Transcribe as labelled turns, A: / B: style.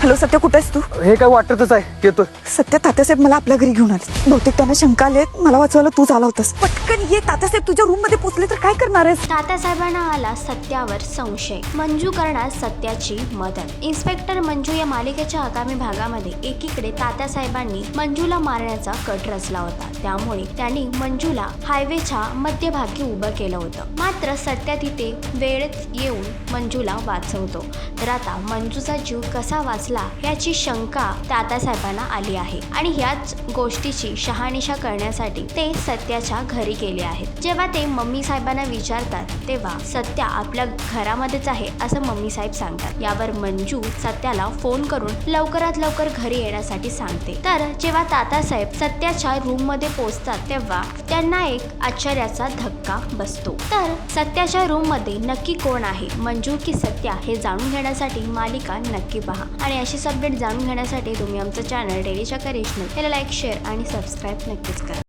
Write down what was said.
A: Hello Satya, कुठे आहेस तू?
B: हे काय वाटतच आहे, येतोय.
A: सत्या, तात्यासाहेब मला आपल्या घरी घेऊन आले. बहुतेक त्यांना शंका आली, मला वाचवायला तूच आला होतास. पटकन ये. तात्यासाहेब तुझ्या रूम मध्ये पोहोचले तर काय करणार आहेस?
C: तात्यासाहेबांना आला सत्यावर संशय. मंजू करणार सत्याची मदत. इन्स्पेक्टर मंजू या मालिकेच्या आगामी भागामध्ये एकीकडे तात्यासाहेबांनी मंजूला मारण्याचा कट रचला होता. त्यामुळे त्यांनी मंजूला हायवेच्या मध्यभागी उभं केलं होतं. मात्र सत्या तिथे वेळेत येऊन मंजूला वाचवतो. तर आता मंजूचा जीव कसा वाचला याची शंका तात्यासाहेबांना आली आहे आणि ह्याच गोष्टीची शहानिशा करण्यासाठी ते सत्याच्या घरी गेले आहेत. जेव्हा ते मम्मी साहेबांना विचारतात तेव्हा सत्या आपल्या घरामध्येच आहे असं मम्मी साहेब सांगतात. यावर मंजू सत्याला फोन करून लवकरात लवकर घरी येण्यासाठी सांगते. तर जेव्हा तात्यासाहेब सत्याच्या रूम मध्ये पोहोचतात तेव्हा त्यांना एक आश्चर्याचा धक्का बसतो. तर सत्याच्या रूम मध्ये नक्की कोण आहे, मंजू की सत्या, हे जाणून घेण्यासाठी मालिका नक्की पहा. आणि अशीच अपडेट जाणून घेण्यासाठी तुम्ही आमचं चॅनल डेली चक्कर याला लाईक, शेअर आणि सबस्क्राईब नक्कीच करा.